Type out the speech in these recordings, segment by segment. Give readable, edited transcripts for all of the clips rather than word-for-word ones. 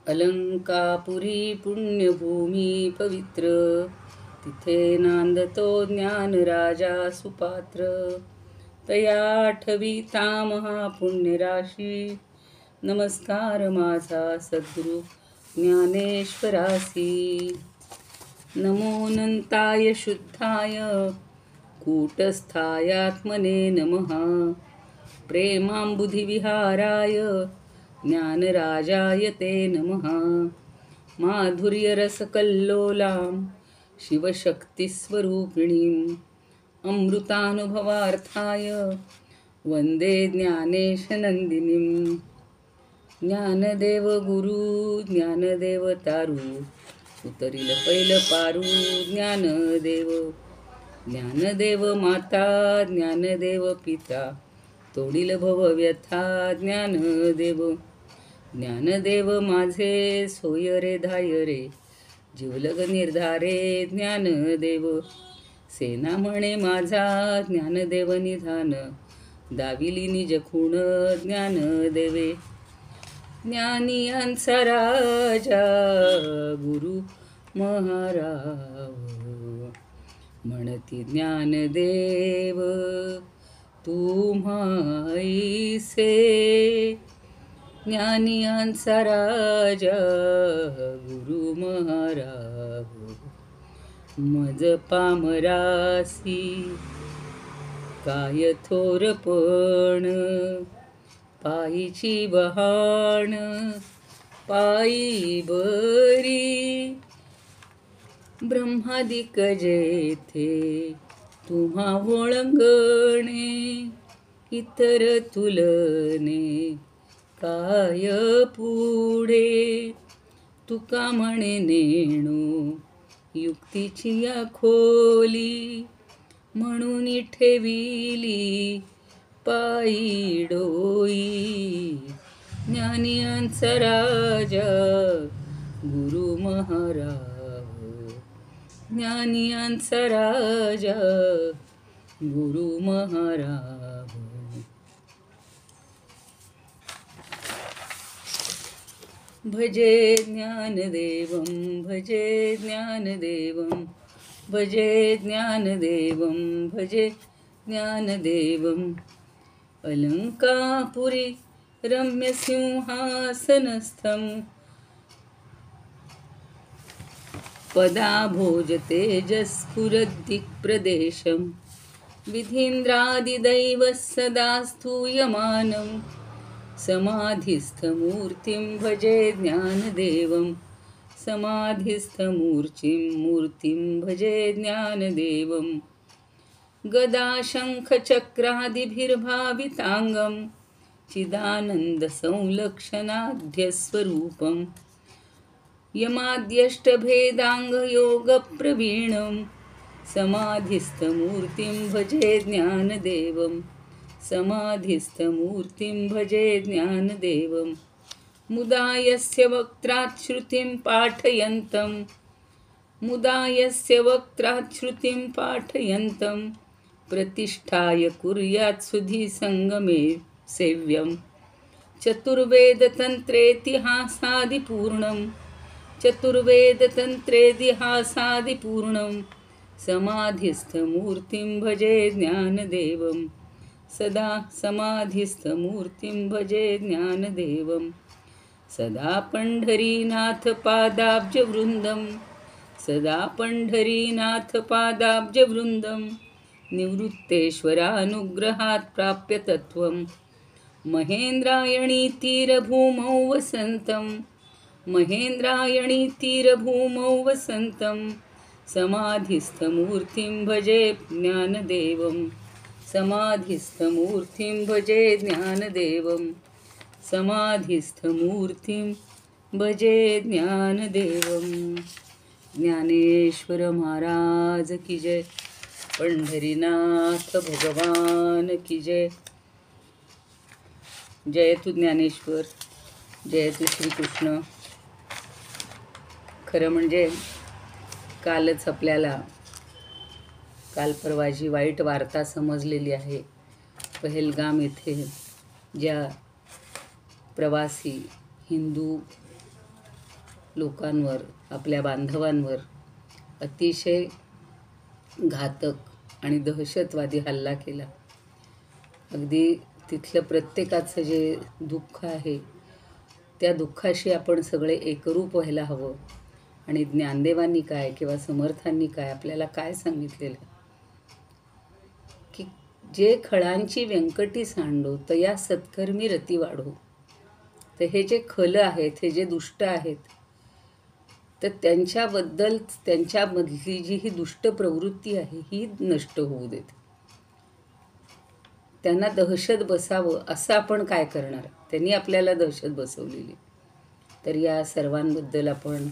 अलंकापुरी पुण्यभूमी पवित्र, तिथे नांदतो ज्ञान राजा सुपात्र. तया ठविता महापुण्यराशी, नमस्कार माझा सद्गुरु ज्ञानेश्वरासी. नमोऽनंताय शुद्धाय कूटस्थायात्मने नमः. प्रेमांबुधिविहाराय ज्ञानराजाय ते नमः. माधुर्यरसकल्लोलां शिवशक्तिस्वरूपिणीम् अमृतानुभवार्थाय वंदे ज्ञानेशनंदिनीम्. ज्ञानदेव गुरु ज्ञानदेव तारू, उतरील पैल पारू ज्ञानदेव. ज्ञानदेव माता ज्ञानदेव पिता, तोडील भवव्यथा ज्ञानदेव. ज्ञानदेव माझे सोय रे धाय रे, जीवलग निर्धारे ज्ञानदेव. सेना म्हणे माझा ज्ञानदेव निधान, दाविली निज खूण ज्ञानदेवे. ज्ञानियांचा राजा गुरु महाराव, म्हणती ज्ञानदेव तुम्हाईसे. ज्ञानियांचा राजा गुरु महाराव, मज पामरासी काय थोरपण. पायीची बहाण पायी बरी, ब्रह्मादिक जेथे तुम्हा ओळंगणे. इतर तुलने काय पुढे, तुका म्हणे नेणू युक्तीची या खोली. म्हणून ठेविली पायी डोई, ज्ञानियांचा राजा गुरु महाराव. ज्ञानियांचा राजा गुरु महाराव. भजे ज्ञानदेवं भजे ज्ञानदेवं, भजे ज्ञानदेवं भजे ज्ञानदेवं. अलंकापुरी रम्यसिंहासनस्थं, पदाभोज तेजस्फुरद्दिक्प्रदेशं. विधीन्द्रादिदैवः सदा स्तूयमानं, समाधिस्थमूर्तिं भजे ज्ञानदेवं. समाधिस्थमूर्तिं भजे ज्ञानदेवं. गदाशङ्खचक्रादिभिर्भाविताङ्गं, चिदानन्दसंलक्षणाढ्यस्वरूपं. यमाद्यष्टभेदाङ्गयोगप्रवीणं, समाधिस्थमूर्तिं भजे ज्ञानदेवं. समाधिस्थमूर्तिं भजे ज्ञानदेवं. मुदा यस्य वक्त्रात् श्रुतिं पाठयन्तं, मुदा यस्य वक्त्रात् श्रुतिं पाठयन्तं. प्रतिष्ठाय कुर्यात् सुधी संगमे सेव्यं. चतुर्वेदतन्त्रेतिहासादिपूर्णं, चतुर्वेदतन्त्रेतिहासादिपूर्णं. समाधिस्थमूर्तिं भजे ज्ञानदेवं. सदा समाधिस्थमूर्तिं भजे ज्ञानदेवं. सदा पंढरीनाथ पादाब्जवृन्दं, सदा पंढरीनाथ पादाब्जवृन्दं. निवृत्तेश्वरानुग्रहात् प्राप्य तत्त्वं. महेन्द्रायणी तीरभूमौ वसन्तं, महेन्द्रायणी तीरभूमौ वसन्तं. समाधिस्थमूर्तिं भजे ज्ञानदेवं. समाधिस्थमूर्तिं भजे ज्ञानदेवं. समाधिस्थमूर्तिं भजे ज्ञानदेवं. ज्ञानेश्वर महाराज की जय. पंढरीनाथ भगवान की जय. जय तू ज्ञानेश्वर, जय तू श्रीकृष्ण. खरं म्हणजे कालच आपल्याला काल परवा जी वाईट वार्ता समजलेली आहे. पहलगाम येथे ज्या प्रवासी हिंदू लोकांवर, आपल्या बांधवांवर अतिशय घातक आणि दहशतवादी हल्ला केला. अगदी तिथलं प्रत्येकाचं जे दुःख आहे त्या दुःखाशी आपण सगळे एकरूप व्हायला हवं. आणि ज्ञानदेवांनी काय किंवा समर्थांनी काय आपल्याला काय सांगितलेलं की जे खळांची व्यंकटी सांडो तया सत्कर्मी रती वाढो. तर हे जे खल आहेत, हे जे दुष्ट आहेत, तर त्यांच्याबद्दल त्यांच्यामधली जी ही दुष्ट प्रवृत्ती आहे ही नष्ट होऊ देत. त्यांना दहशत बसावं असं आपण काय करणार? त्यांनी आपल्याला दहशत बसवलेली. तर या सर्वांबद्दल आपण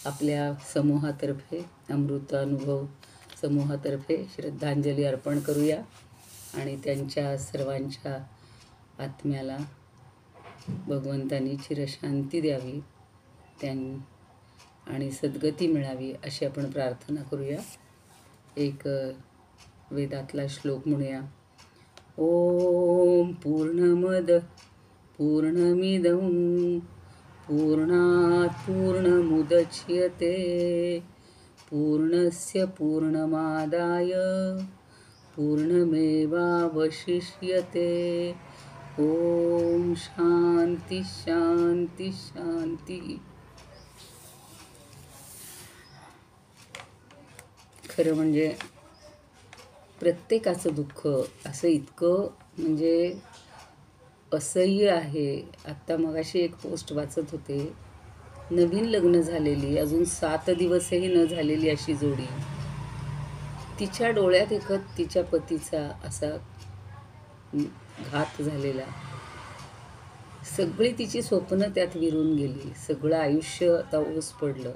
आपल्या समूहातर्फे, अमृत अनुभव समूहातर्फे श्रद्धांजली अर्पण करूया आणि त्यांच्या सर्वांच्या आत्म्याला भगवंतांनी चिरशांती द्यावी आणि सद्गती मिळावी अशी आपण प्रार्थना करूया. एक वेदातला श्लोक म्हणूया. ओम पूर्णमद पूर्णमिदं पूर्णात् पूर्णमुदच्यते पूर्णस्य पूर्णमादाय पूर्णमेवावशिष्यते. ओम शांती शांती शांती. खरं म्हणजे प्रत्येकाचं दुःख असं इतकं म्हणजे असह्य आहे. आत्ता मगाशी एक पोस्ट वाचत होते. नवीन लग्न झालेली, अजून 7 दिवसही न झालेली अशी जोडी, तिच्या डोळ्यात एकच तिच्या पतीचा असा घात झालेला. सगळी तिची स्वप्न त्यात विरून गेली. सगळं आयुष्य आता ओस पडलं.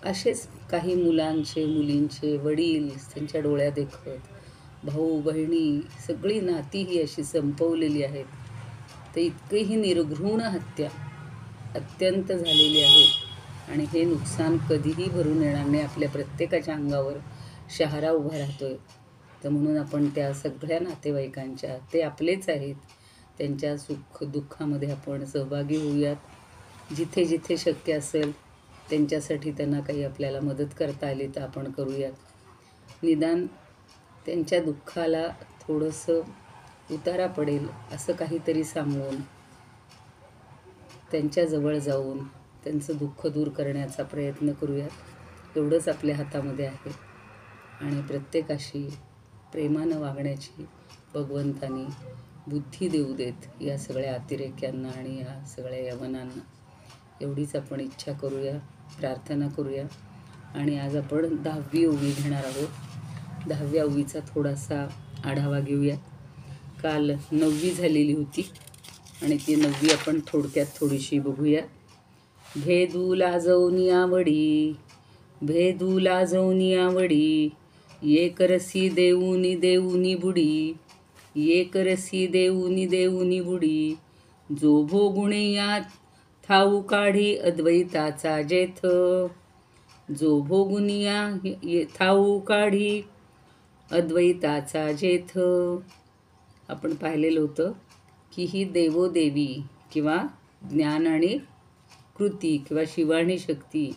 असेच काही मुलांचे, मुलींचे वडील त्यांच्या डोळ्यात देखत, भाऊ बहिणी सगळी नाती ही अशी संपवलेली आहेत. तर इतकी ही निर्घृण हत्या अत्यंत झालेली आहे आणि हे नुकसान कधीही भरून येणार नाही. आपल्या प्रत्येकाच्या अंगावर शहारा उभा राहतोय. तर म्हणून आपण त्या सगळ्या नातेवाईकांच्या, ते आपलेच आहेत, त्यांच्या सुख दुःखामध्ये आपण सहभागी होऊयात. जिथे जिथे शक्य असेल त्यांच्यासाठी त्यांना काही आपल्याला मदत करता आली तर आपण करूयात. निदान त्यांच्या दुःखाला थोडंसं उतारा पडेल असं काहीतरी सांगून त्यांच्याजवळ जाऊन त्यांचं दुःख दूर करण्याचा प्रयत्न करूयात. एवढंच आपल्या हातामध्ये आहे. आणि प्रत्येकाशी प्रेमानं वागण्याची भगवंतानी बुद्धी देऊ देत या सगळ्या अतिरेक्यांना आणि या सगळ्या यवनांना. एवढीच आपण इच्छा करूया, प्रार्थना करूया. आणि आज आपण 10वी ओवी घेणार आहोत. 10व्या ओवीचा थोडासा आढावा घेऊया. काल 9वी झालेली होती आणि ती 9वी आपण थोडक्यात थोडीशी बघूया. भेदू लाजवनी आवडी, भेदू लाजवनी आवडी, एक रसी देऊनी देऊनी बुडी, एक रसी देऊनी देऊनी बुडी, जो भोगुणे यात ठाऊ काढी अद्वैताचा जेथ, जो भोगुनिया ठाऊ काढी अद्वैताचा जेथ. आपण पाहिलेलं होतं की ही देवोदेवी किंवा ज्ञान आणि कृती किंवा शिव आणि शक्ती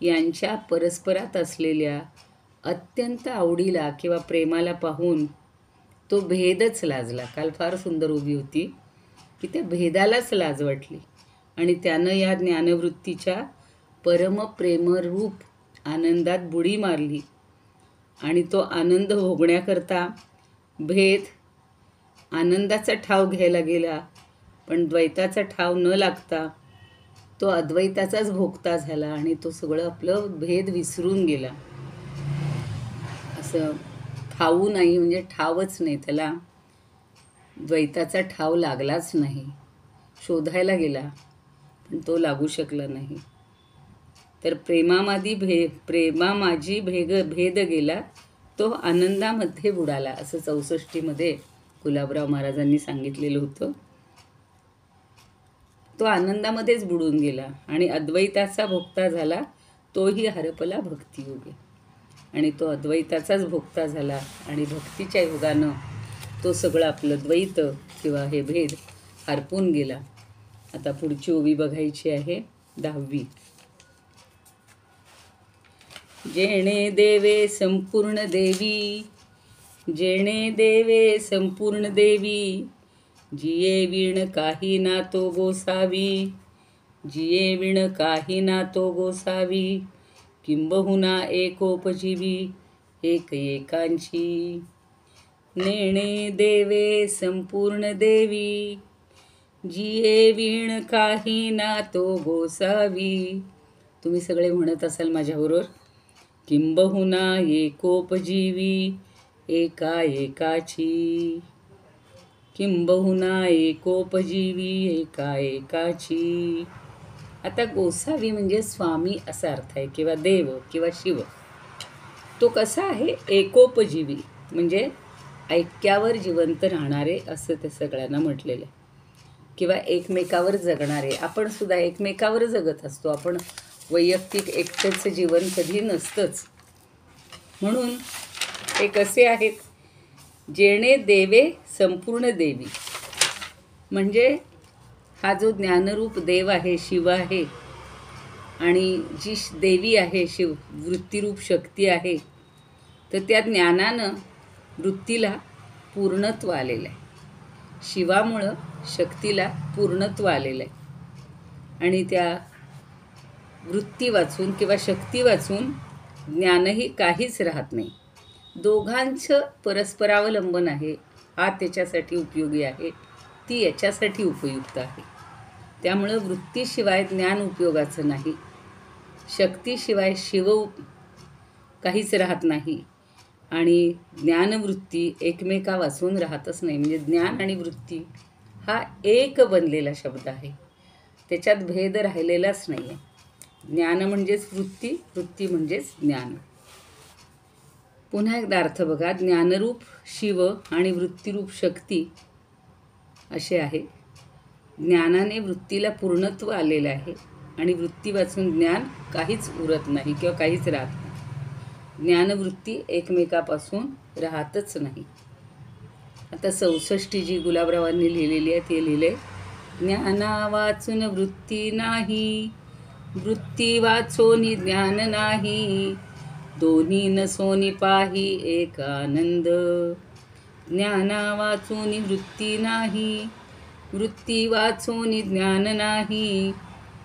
यांच्या परस्परात असलेल्या अत्यंत आवडीला किंवा प्रेमाला पाहून तो भेदच लाजला. काल फार सुंदर उभी होती की त्या भेदालाच लाज वाटली आणि त्यानं या ज्ञानवृत्तीच्या परमप्रेमरूप आनंदात बुडी मारली. आणि तो आनंद भोगण्याकरता भेद आनंदाचा ठाव घ्यायला गेला, पण द्वैताचा ठाव न लागता तो अद्वैताचाच भोगता झाला आणि तो सगळं आपलं भेद विसरून गेला. असं ठाऊ नाही म्हणजे ठावच नाही, त्याला द्वैताचा ठाव लागलाच नाही. शोधायला गेला पण तो लागू शकला नाही. तर प्रेमामाझी भेद गेला, तो आनंदामध्ये बुडाला, असं 64मध्ये गुलाबराव महाराजांनी सांगितलेलं होतं. तो आनंदामध्येच बुडून गेला आणि अद्वैताचा भोक्ता झाला. तोही हरपला भक्तियोगे आणि तो अद्वैताचाच भोक्ता झाला आणि भक्तीच्या योगानं तो सगळं आपलं द्वैत किंवा हे भेद हरपून गेला. आता पुढची ओवी बघायची आहे. 10वी. जेणे देवे संपूर्ण देवी, जेणे देवे संपूर्ण देवी, जिये विण काही ना तो गोसावी, जिये विण काही ना तो गोसावी, किंबहुना एकोपजीवी एक एकांची. नेणे देवे संपूर्ण देवी, जिये विण काही ना तो गोसावी. तुम्ही सगळे म्हणत असाल माझ्याबरोबर, किंबहुना एकोपजीवी एका एकाची, किंबहुना एकोपजीवी एका एकाची. आता गोसावी म्हणजे स्वामी असा अर्थ आहे, किंवा देव किंवा शिव. तो कसा आहे? एकोपजीवी म्हणजे ऐक्यावर जिवंत राहणारे असं ते सगळ्यांना म्हटलेलं आहे, किंवा एकमेकावर जगणारे. आपण सुद्धा एकमेकावर जगत असतो. आपण वैयक्तिक एकटेच जीवन कधी नसतंच. म्हणून ते कसे आहेत? जेणे देवे संपूर्ण देवी, म्हणजे हा जो ज्ञानरूप देव आहे, शिव आहे, आणि जी देवी आहे शिव, वृत्तीरूप शक्ती आहे, तर त्या ज्ञानानं वृत्तीला पूर्णत्व आलेलं आहे. शिवामुळं शक्तीला पूर्णत्व आलेलं आहे. आणि त्या वृत्ती वाचून किंवा शक्ती वाचून ज्ञानही काहीच राहत नाही. दोघांचं परस्परावलंबन आहे. हा त्याच्यासाठी उपयोगी आहे, ती याच्यासाठी उपयुक्त आहे. त्यामुळं वृत्तीशिवाय ज्ञान उपयोगाचं नाही, शक्तीशिवाय शिव काहीच राहत नाही, आणि ज्ञानवृत्ती एकमेका वाचून राहतच नाही. म्हणजे ज्ञान आणि वृत्ती हा एक बनलेला शब्द आहे, त्याच्यात भेद राहिलेलाच नाही आहे. ज्ञान म्हणजेच वृत्ती, वृत्ती म्हणजेच ज्ञान. पुन्हा एकदा अर्थ बघा. ज्ञानरूप शिव आणि वृत्तीरूप शक्ती असे आहे. ज्ञानाने वृत्तीला पूर्णत्व आलेलं आहे, आणि वृत्ती वाचून ज्ञान काहीच उरत नाही किंवा काहीच राहत नाही. ज्ञानवृत्ती एकमेकापासून राहतच नाही. आता 64 जी गुलाबरावांनी लिहिलेली आहे ते लिहिले, ज्ञाना वाचून वृत्ती नाही, वृत्ती वाचोनी ज्ञान नाही, दोन्ही नसोनी पाही एक आनंद. ज्ञाना वाचोनी वृत्ती नाही, वृत्ती वाचोनी ज्ञान नाही,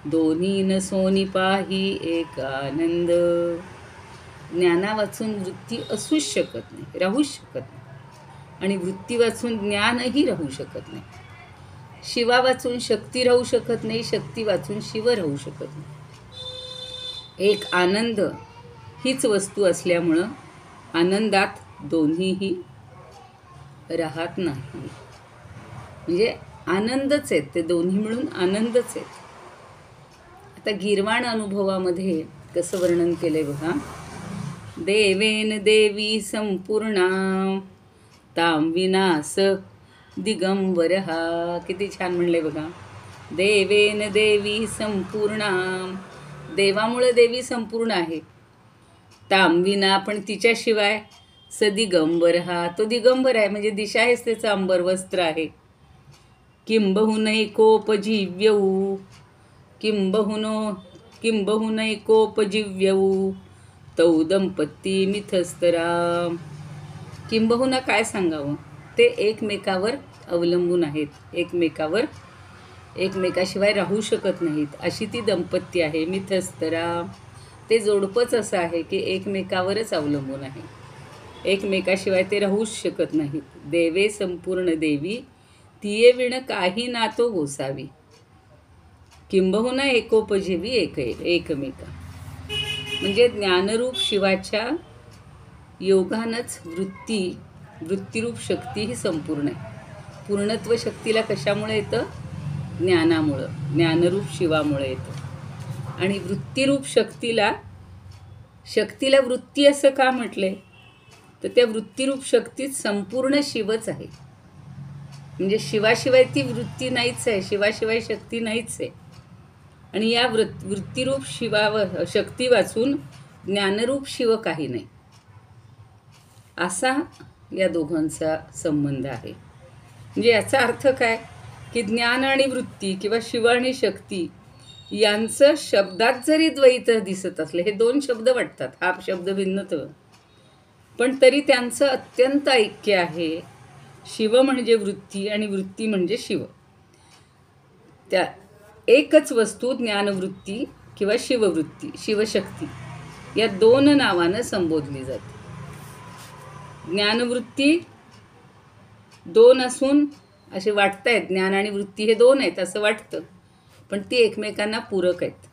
दोन्ही नसोनी पाही एक आनंद. ज्ञाना वाचून वृत्ती असूच शकत नाही, राहूच शकत नाही, आणि वृत्ती वाचून ज्ञानही राहू शकत नाही. शिवा वाचून शक्ती राहू शकत नाही, शक्ती वाचून शिव राहू शकत नाही. एक आनंद हीच वस्तू असल्यामुळं आनंदात दोन्हीही राहत नाही. म्हणजे आनंदच आहेत ते, दोन्ही मिळून आनंदच आहेत. आता गीर्वाण अनुभवामध्ये कसं वर्णन केलंय बघा. देवेन देवी संपूर्णा, ताम विनास दिगंबरहा. किती छान म्हणले बघा. देवेन देवी संपूर्णा, देवामुळे देवी संपूर्ण आहे. ताम विना, पण तिच्याशिवाय स दिगंबरहा, तो दिगंबर आहे, म्हणजे दिशा आहेच त्याचं अंबर, वस्त्र आहे. किंबहुनैकोपजीव्यौ, किंबहुनैकोपजीव्यौ तौ दंपती मिथस्तरा. किंबहुना काय सांगावं, ते एकमेकावर अवलंबून आहेत, एकमेकाशिवाय राहू शकत नाहीत, अशी ती दंपती आहे. मिथस्तरा, ते जोडपंच असं आहे की एकमेकावरच अवलंबून आहे, एकमेकाशिवाय ते राहूच शकत नाहीत. देवे संपूर्ण देवी, तिये विण काही ना तो गोसावी, किंबहुना एकोपजीवी एकमेका. म्हणजे ज्ञानरूप शिवाच्या योगानंच वृत्तीरूप शक्ती ही संपूर्ण आहे. पूर्णत्व शक्तीला कशामुळे येतं? ज्ञानामुळं, ज्ञानरूप शिवामुळे येतं. आणि वृत्तीरूप शक्तीला वृत्ती असं का म्हटलंय? तर त्या वृत्तीरूप शक्तीत संपूर्ण शिवच आहे. म्हणजे शिवाशिवाय ती वृत्ती नाहीच आहे, शिवाशिवाय शक्ती नाहीच आहे. आणि या वृत्तीरूप शक्ती वाचून ज्ञानरूप शिव काही नाही, असा या दोघांचा संबंध आहे. म्हणजे याचा अर्थ काय की ज्ञान आणि वृत्ती किंवा शिव आणि शक्ती यांचं शब्दात जरी द्वैत दिसत असलं, हे दोन शब्द वाटतात, हा शब्द भिन्नत्व, पण तरी त्यांचं अत्यंत ऐक्य आहे. शिव म्हणजे वृत्ती आणि वृत्ती म्हणजे शिव. त्या एकच वस्तू ज्ञानवृत्ती किंवा शिववृत्ती, शिवशक्ती या दोन नावानं संबोधली जाते. ज्ञानवृत्ती दोन असून असे वाटतायत, ज्ञान आणि वृत्ती हे दोन आहेत असं वाटतं, पण ती एकमेकांना पूरक आहेत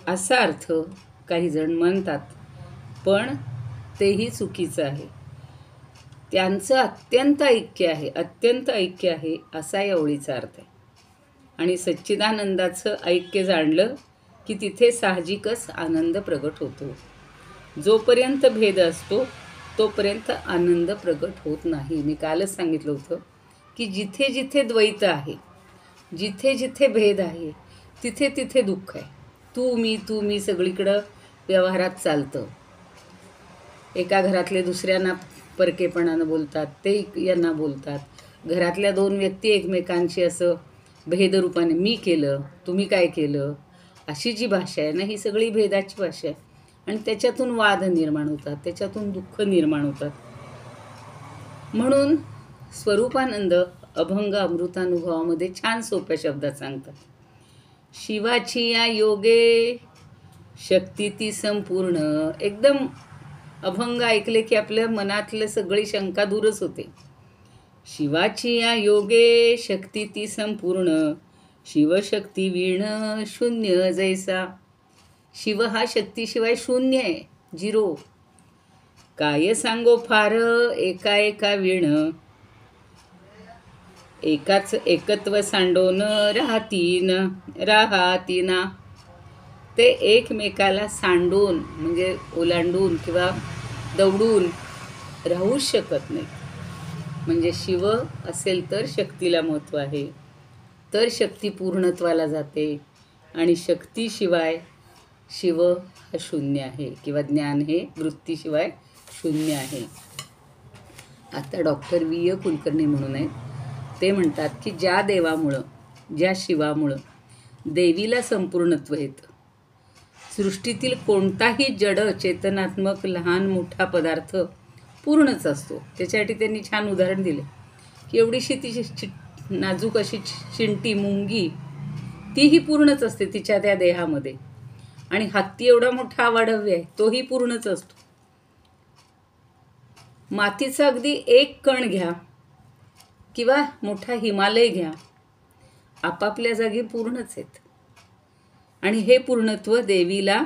असा अर्थ काही जण म्हणतात, पण तेही चुकीचं आहे. त्यांचं अत्यंत ऐक्य आहे, अत्यंत ऐक्य आहे असा या ओळीचा अर्थ आहे. आणि सच्चिदानंदाचं ऐक्य जाणलं की तिथे साहजिकच आनंद प्रगट होतो. जोपर्यंत भेद असतो तोपर्यंत आनंद प्रगट होत नाही. मी कालच सांगितलं होतं की जिथे जिथे द्वैत आहे, जिथे जिथे भेद आहे, तिथे तिथे दुःख आहे. तू मी सगळीकडं व्यवहारात चालतं. एका घरातले दुसऱ्यांना परकेपणानं बोलतात, ते यांना बोलतात. घरातल्या दोन व्यक्ती एकमेकांशी असं भेदरूपाने मी केलं, तुम्ही काय केलं, अशी जी भाषा आहे ना, ही सगळी भेदाची भाषा आहे. आणि त्याच्यातून वाद निर्माण होतात, त्याच्यातून दुःख निर्माण होतात. म्हणून स्वरूपानंद अभंग अमृतानुभवामध्ये छान सोप्या शब्दात सांगतात, शिवाची या योगे शक्ती ती संपूर्ण. एकदम अभंग ऐकले की आपल्या मनातलं सगळी शंका दूरच होते. शिवाची या योगे शक्ती ती संपूर्ण, शिवशक्ती वीण शून्य जैसा. शिव हा शक्तीशिवाय शून्य आहे, झिरो. काय सांगो फार एका एका वीण, एकाच एकत्व सांडोन राहतीना. ते एकमेकाला सांडून म्हणजे ओलांडून किंवा दवडून राहूच शकत नाही. म्हणजे शिव असेल तर शक्तीला महत्त्व आहे, तर शक्ती पूर्णत्वाला जाते. आणि शक्तीशिवाय शिव हा शून्य आहे किंवा ज्ञान हे वृत्तीशिवाय शून्य आहे. आता डॉक्टर वी कुलकर्णी म्हणून आहेत, ते म्हणतात की ज्या देवामुळं, ज्या शिवामुळं देवीला संपूर्णत्व येतं. सृष्टीतील कोणताही जड चेतनात्मक लहान मोठा पदार्थ पूर्णच असतो. त्याच्यासाठी त्यांनी छान उदाहरण दिले की एवढीशी तिची नाजूक अशी चिंटी मुंगी, तीही पूर्णच असते तिच्या त्या देहामध्ये. आणि हत्ती एवढा मोठा आवाढव्य आहे, तोही पूर्णच असतो. मातीचा अगदी एक कण घ्या किंवा मोठा हिमालय घ्या, आपापल्या जागी पूर्णच आहेत. आणि हे पूर्णत्व देवीला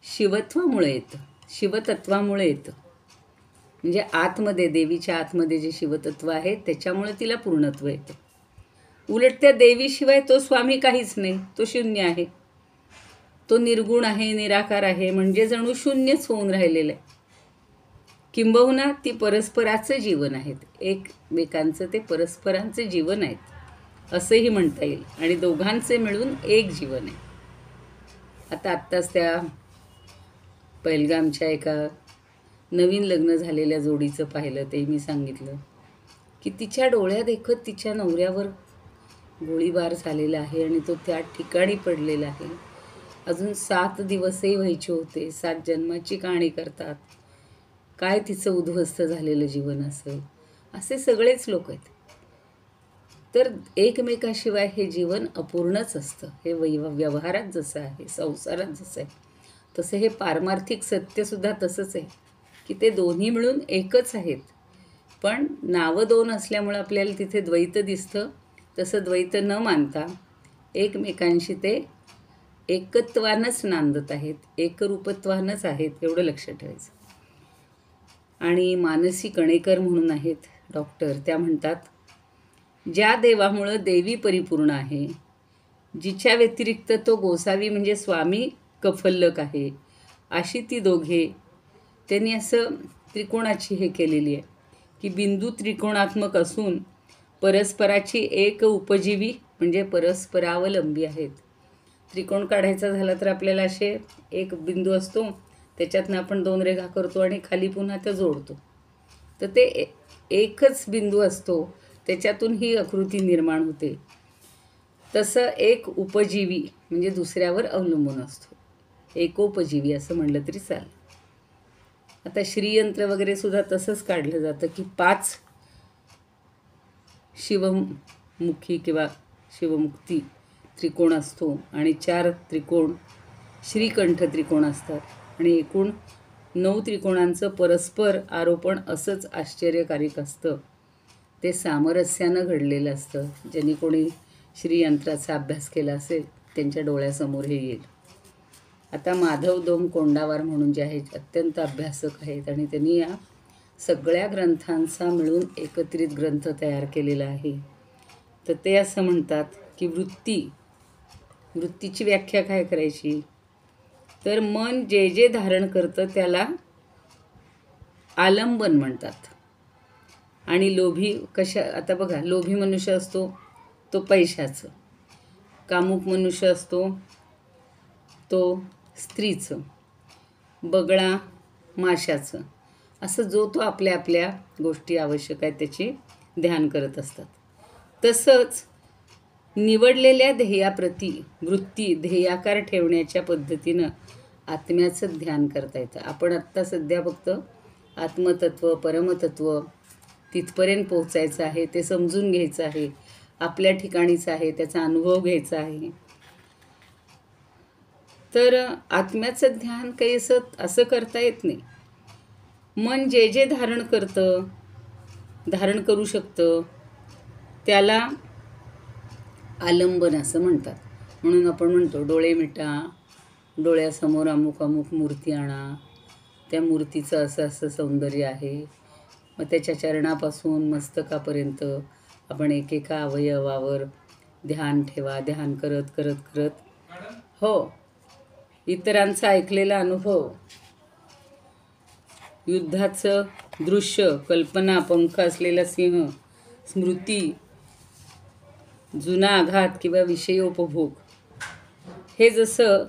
शिवत्वामुळे येतं, शिवतत्वामुळे येतं. म्हणजे आतमध्ये, देवीच्या आतमध्ये जे शिवतत्व आहे त्याच्यामुळे तिला पूर्णत्व येतं. उलट त्या देवीशिवाय तो स्वामी काहीच नाही, तो शून्य आहे, तो निर्गुण आहे, निराकार आहे. म्हणजे जणू शून्यच होऊन राहिलेलं आहे. किंबहुना ती परस्पराचं जीवन आहेत, एकमेकांचं ते परस्परांचे जीवन आहेत असंही म्हणता येईल. आणि दोघांचे मिळून एक जीवन आहे. आत्ताच त्या पहिलगामच्या एका नवीन लग्न झालेल्या जोडीचं पाहिलं, ते मी सांगितलं की तिच्या डोळ्यात देखत तिच्या नवऱ्यावर गोळीबार झालेला आहे आणि तो त्या ठिकाणी पडलेला आहे. अजून 7 दिवसही व्हायचे होते, 7 जन्माची कहाणी करतात. काय तिचं उद्ध्वस्त झालेलं जीवन असेल, असे सगळेच लोक आहेत. तर एकमेकाशिवाय हे जीवन अपूर्णच असतं. हे व्यवहारात जसं आहे, संसारात जसं आहे, तसं हे पारमार्थिक सत्यसुद्धा तसंच आहे की ते दोन्ही मिळून एकच आहेत. पण नावं दोन असल्यामुळे आपल्याला तिथे द्वैत दिसतं. तसं द्वैत न मानता एकमेकांशी ते एकत्वानंच नांदत आहेत, एकरूपत्वानंच आहेत, एवढं लक्षात ठेवायचं. आणि मानसी कणेकर म्हणून आहेत डॉक्टर, त्या म्हणतात, ज्या देवामुळं देवी परिपूर्ण आहे, जिच्या व्यतिरिक्त तो गोसावी म्हणजे स्वामी कफल्लक आहे, अशी ती दोघे. त्यांनी असं त्रिकोणाची हे केलेली आहे की बिंदू त्रिकोणात्मक असून परस्पराची एक उपजीवी म्हणजे परस्परावलंबी आहेत. त्रिकोण काढायचा झाला तर आपल्याला असे एक बिंदू असतो, त्याच्यातनं आपण 2 रेघा करतो आणि खाली पुन्हा त्या जोडतो. तर ते एकच बिंदू असतो, त्याच्यातून ही आकृती निर्माण होते. तसं एक उपजीवी म्हणजे दुसऱ्यावर अवलंबून असतो, एकोपजीवी असं म्हणलं तरी चालेल. आता श्रीयंत्र वगैरे सुद्धा तसंच काढलं जातं की 5 शिवमुखी किंवा शिवमुक्ती त्रिकोण असतो आणि 4 त्रिकोण श्रीकंठ त्रिकोण असतात आणि एकूण 9 त्रिकोणांचं परस्पर आरोपण असंच आश्चर्यकारक असतं. ते सामरस्यानं घडलेलं असतं. ज्यांनी कोणी श्रीयंत्राचा अभ्यास केला असेल त्यांच्या डोळ्यासमोर हे येईल. आता माधव दोम कोंडावार म्हणून जे आहेत अत्यंत अभ्यासक आहेत आणि त्यांनी या सगळ्या ग्रंथांचा मिळून एकत्रित ग्रंथ तयार केलेला आहे. तर ते असं म्हणतात की वृत्तीची व्याख्या काय करायची, तर मन जे जे धारण करतं त्याला आलंबन म्हणतात. आणि लोभी आता बघा, लोभी मनुष्य असतो तो पैशाचं, कामुक मनुष्य असतो तो स्त्रीचं, बगळा माशाचं, असं जो तो आपल्या आपल्या गोष्टी आवश्यक आहेत त्याची ध्यान करत असतात. तसंच निवडलेल्या ध्येयाप्रती वृत्ती ध्येयाकार ठेवण्याच्या पद्धतीनं आत्म्याचं ध्यान करता येतं. आपण आत्ता सध्या फक्त आत्मतत्व परमतत्व तिथपर्यंत पोहोचायचं आहे, ते समजून घ्यायचं आहे, आपल्या ठिकाणीचं आहे, त्याचा अनुभव घ्यायचा आहे. तर आत्म्याचं ध्यान काही असं करता येत नाही. मन जे जे धारण करू शकतं त्याला आलंबन असं म्हणतात. म्हणून आपण म्हणतो डोळे मिटा, डोळ्यासमोर अमुक अमुक मूर्ती आणा, त्या मूर्तीचं असं असं सौंदर्य आहे. मग त्याच्या चरणापासून मस्तकापर्यंत आपण एकेका अवयवावर ध्यान ठेवा. ध्यान करत करत करत हो इतरांचा ऐकलेला अनुभव, युद्धाचं दृश्य, कल्पना, पंख असलेला सिंह, स्मृती, जुना आघात किंवा विषयोपभोग, हे जसं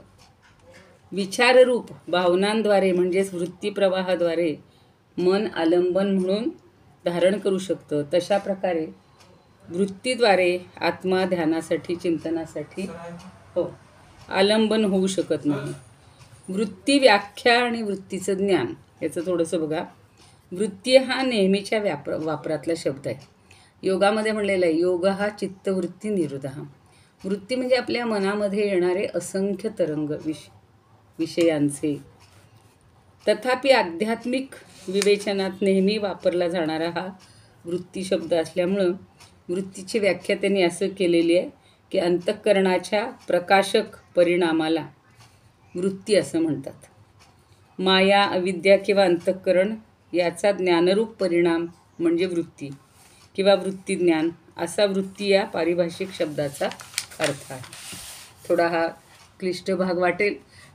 विचाररूप भावनांद्वारे म्हणजेच वृत्तीप्रवाहाद्वारे मन आलंबन म्हणून धारण करू शकतं, तशा प्रकारे वृत्तीद्वारे आत्मा ध्यानासाठी चिंतनासाठी आलंबन होऊ शकत नाही. वृत्ती व्याख्या आणि वृत्तीचं ज्ञान याचं थोडंसं बघा. वृत्ती हा नेहमीच्या वापरातला शब्द आहे. योगामध्ये म्हणलेला आहे योग हा चित्तवृत्ती निरुधा. वृत्ती म्हणजे आपल्या मनामध्ये येणारे असंख्य तरंग विषयांचे. तथापि आध्यात्मिक विवेचनात नेहमी वापरला जाणारा हा वृत्ती शब्द असल्यामुळं वृत्तीची व्याख्या त्यांनी असं केलेली आहे की अंतःकरणाच्या प्रकाशक परिणामाला वृत्ती असं म्हणतात. माया, अविद्या किंवा अंतःकरण याचा ज्ञानरूप परिणाम म्हणजे वृत्ती किंवा वृत्तीज्ञान असा वृत्ती या पारिभाषिक शब्दाचा अर्थ आहे. थोडा हा क्लिष्ट भाग वाटेल,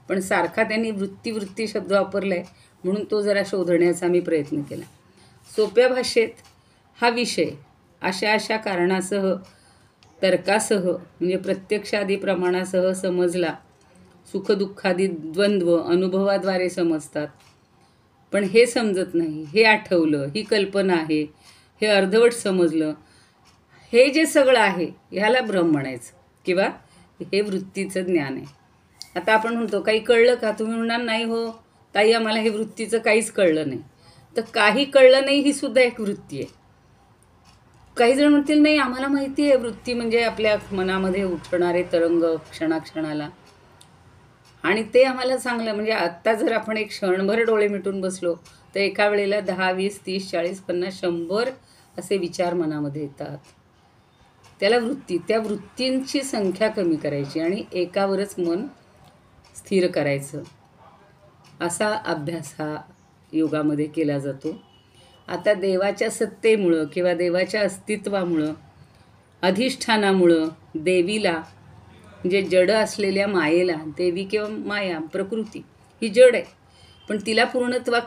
पण सारखा त्यांनी वृत्ती शब्द वापरला आहे म्हणून तो जरा शोधण्याचा मी प्रयत्न केला. सोप्या भाषेत हा विषय अशा कारणासह तर्कासह म्हणजे प्रत्यक्षादी प्रमाणासह समजला. सुखदुःखादी द्वंद्व अनुभवाद्वारे समजतात, पण हे समजत नाही, हे आठवलं, ही कल्पना आहे, हे अर्धवट समजलं, हे जे सगळं आहे ह्याला भ्रम म्हणायचं किंवा हे वृत्तीचं ज्ञान आहे. आता आपण म्हणतो काही कळलं का, तुम्ही म्हणणार नाही हो ताई आम्हाला हे वृत्तीचं काहीच कळलं नाही. तर काही कळलं नाही ही सुद्धा एक वृत्ती आहे. काही जण म्हणतील नाही आम्हाला माहिती आहे वृत्ती म्हणजे आपल्या मनामध्ये उठणारे तरंग क्षणाक्षणाला, आणि ते आम्हाला चांगलं म्हणजे आत्ता जर आपण एक क्षणभर डोळे मिटून बसलो तर एका वेळेला 10, 20, 30, 40, 50, 100 असे विचार मनामध्ये येतात. त्याला वृत्ती, त्या वृत्तींची संख्या कमी करायची आणि एकावरच मन स्थिर करायचं, असा अभ्यास हा योगामध्ये केला जातो. आता देवाच्या सत्तेमुळं किंवा देवाच्या अस्तित्वामुळं अधिष्ठानामुळं देवीला म्हणजे जड असलेल्या मायेला, देवी किंवा माया प्रकृती ही जड आहे पण तिला पूर्णत्वा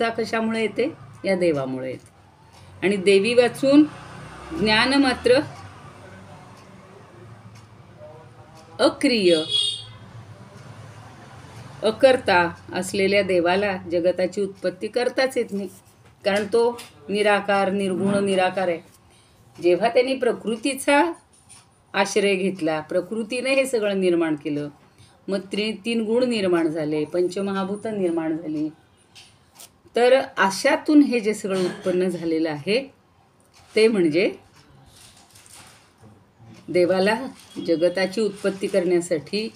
कशामुळे येते, या देवामुळे येते. आणि देवी वाचून ज्ञान मात्र अक्रिय अकर्ता असलेल्या देवाला जगताची उत्पत्ती करताच येत नाही, कारण तो निराकार निर्गुण निराकार आहे. जेव्हा त्यांनी प्रकृतीचा आश्रय घेतला, प्रकृतीने हे सगळं निर्माण केलं. मग तीन गुण निर्माण झाले, पंचमहाभूत निर्माण झाली. तर अशातून हे जे सगळं उत्पन्न झालेलं आहे ते म्हणजे देवाला जगताची उत्पत्ती करण्यासाठी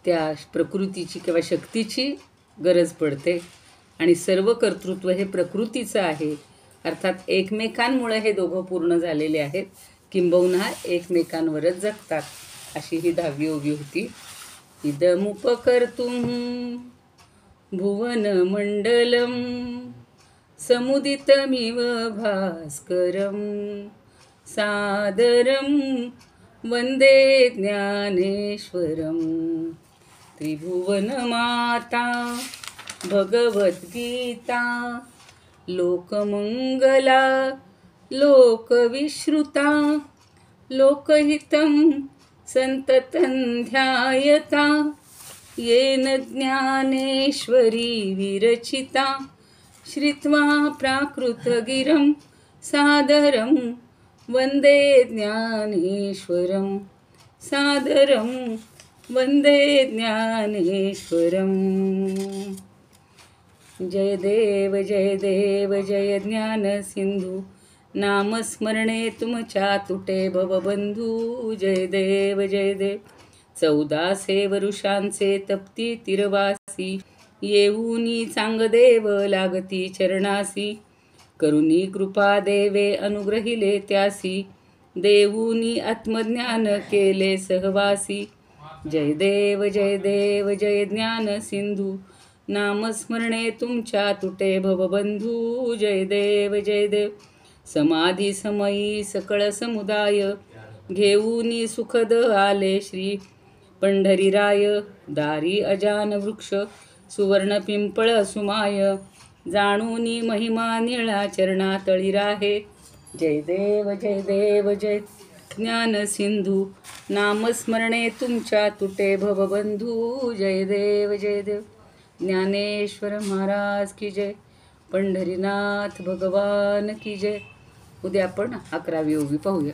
त्या प्रकृतीची किंवा शक्तीची गरज पडते. आणि सर्व कर्तृत्व हे प्रकृतीचं आहे. अर्थात एकमेकांमुळे हे दोघं पूर्ण झालेले आहेत, किंबहुना एकमेकांवरच जगतात. अशी ही 10वी ओवी होती. इदमुपकर्तुं भुवनमण्डलं समुदितमिव भास्करं सादरं वन्दे ज्ञानेश्वरं. त्रिभुवनमाता भगवद्गीता लोकमंगला लोकविश्रुता लोकहितं संततं ध्यायता येन ज्ञानेश्वरी विरचिता श्रुत्वा प्राकृतगिरं सादरं वन्दे ज्ञानेश्वरं सादरं वन्दे ज्ञानेश्वरं. जय देव जय ज्ञान सिंधू नामस्मरणे तुमच्या तुटे भवबंधू. जय देव 14 वरुषांचे तप्ती तिरवासी येऊनी चांगदेव लागती चरणासी. करुणी कृपा देवे अनुग्रहिले त्यासी देऊनी आत्मज्ञान केले सहवासी. जय देव जय ज्ञान सिंधू नामस्मरणे तुमच्या तुटे भवबंधू. जय देव समाधी समयी सकळ समुदाय घेऊनी सुखद आले श्री पंढरीराय. दारी अजान वृक्ष सुवर्ण पिंपळ सुमाय जाणूनी महिमा निळा चरणा तळी राहे. जय देव जय ज्ञान सिंधू नामस्मरणे तुमच्या तुटे भवबंधू. जय देव ज्ञानेश्वर महाराज की जय. पंढरीनाथ भगवान की जय. उद्या आपण 11वी ओवी पाहूया.